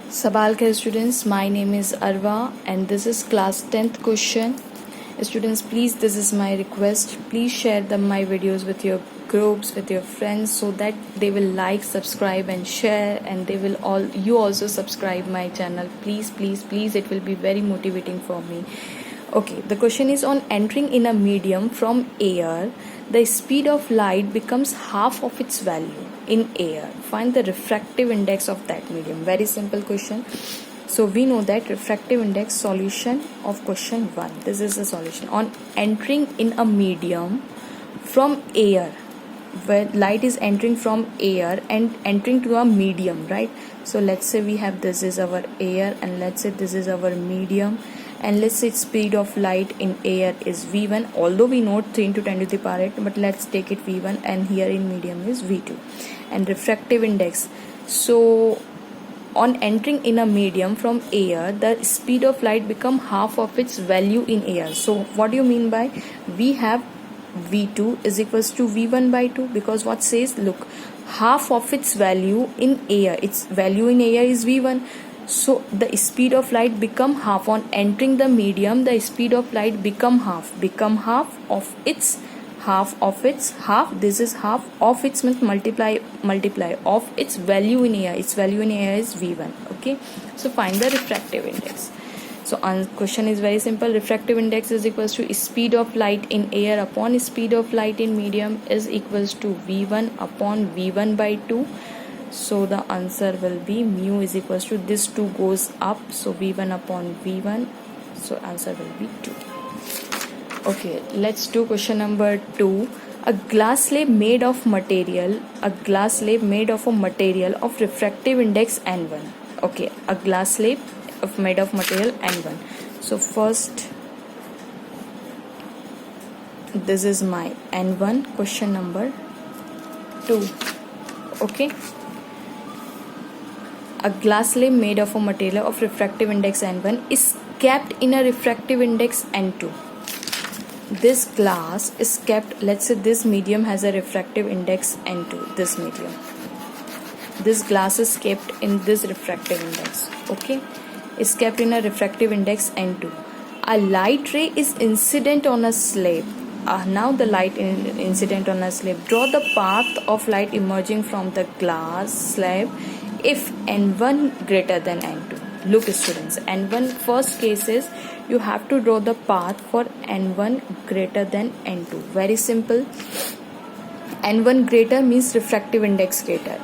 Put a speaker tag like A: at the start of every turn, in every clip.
A: Sabal Khair students, my name is Arwa and this is class 10th question. Students, please, this is my request. Please share my videos with your groups, with your friends, so that they will like, subscribe and share, and you also subscribe my channel. Please, please, please, it will be very motivating for me. Okay, the question is on entering in a medium from air, the speed of light becomes half of its value in air. Find the refractive index of that medium. Very simple question. So we know that refractive index solution of question 1. This is the solution. On entering in a medium from air, where light is entering from air and entering to a medium, right? So let's say we have this is our air and let's say this is our medium, and let's say speed of light in air is v1, although we know 3 into 10 to the power 8, but let's take it v1, and here in medium is v2. And refractive index, so on entering in a medium from air, the speed of light become half of its value in air. So what do you mean by we have v2 is equals to v1 by 2, because what says, look, half of its value in air, its value in air is v1. So the speed of light become half on entering the medium. The speed of light become half of its half. This is half of its means multiply of its value in air. Its value in air is v1. Okay, so find the refractive index. So question is very simple. Refractive index is equals to speed of light in air upon speed of light in medium is equals to v1 upon v1 by 2. So the answer will be mu is equals to, this 2 goes up, so v1 upon v1, so answer will be 2. Okay, let's do question number 2. A glass slab made of material, a material of refractive index n1. Okay, a glass slab made of material n1. So first, this is my n1, question number 2. Okay, a glass slab made of a material of refractive index n1 is kept in a refractive index n2. This glass is kept, let's say this medium has a refractive index n2, this medium. This glass is kept in this refractive index, okay, is kept in a refractive index n2. A light ray is incident on a slab. Now the light incident on a slab. Draw the path of light emerging from the glass slab if n1 greater than n2. Look students, n1 first case is you have to draw the path for n1 greater than n2. Very simple. n1 greater means refractive index greater.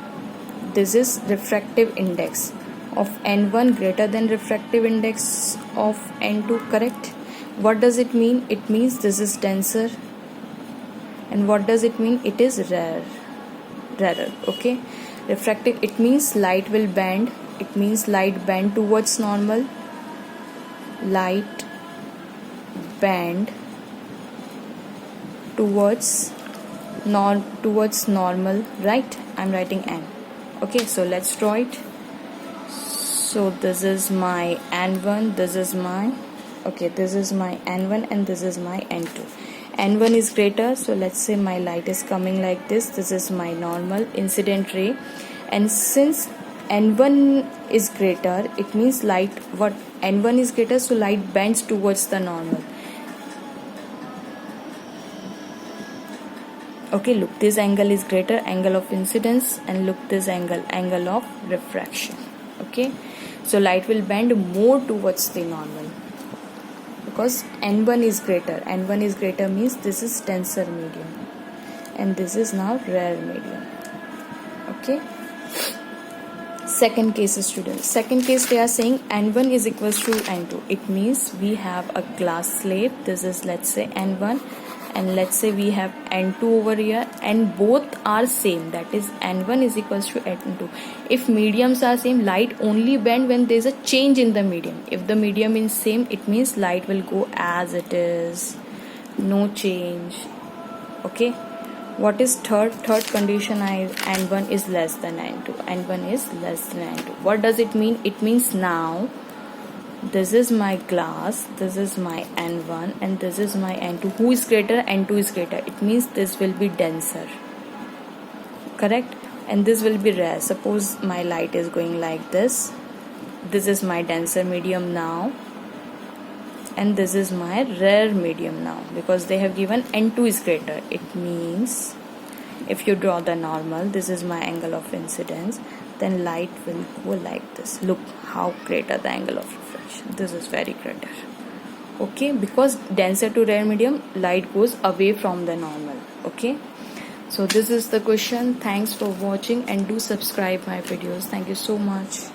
A: This is refractive index of n1 greater than refractive index of n2, correct? What does it mean? It means this is denser. And what does it mean? It is rarer. Okay, refractive, it means light will bend. It means light bend towards normal. Light bend towards normal, right? I'm writing n. Okay, so let's draw it. So this is my n1, this is my n1 and this is my n2. n1 is greater, so let's say my light is coming like this. This is my normal incident ray, and since n1 is greater, it means light, what, n1 is greater, so light bends towards the normal. Okay, look, this angle is greater, angle of incidence, and look this angle of refraction. Okay, so light will bend more towards the normal because n1 is greater. n1 is greater means this is denser medium and this is now rare medium. Okay, second case students. Second case, they are saying n1 is equals to n2. It means we have a glass slab. This is, let's say, n1, and let's say we have n2 over here, and both are same, that is n1 is equals to n2. If mediums are same, light only bend when there is a change in the medium. If the medium is same, it means light will go as it is, no change. Okay, what is third condition? n1 is less than n2. n1 is less than n2. What does it mean? It means now this is my glass, this is my n1 and this is my n2. Who is greater? n2 is greater. It means this will be denser, correct? And this will be rare. Suppose my light is going like this, this is my denser medium now, and this is my rare medium now, because they have given n2 is greater. It means if you draw the normal, this is my angle of incidence, then light will go like this. Look how greater the angle of refraction. This is very greater. Okay, because denser to rare medium, light goes away from the normal. Okay, so this is the question. Thanks for watching, and do subscribe my videos. Thank you so much.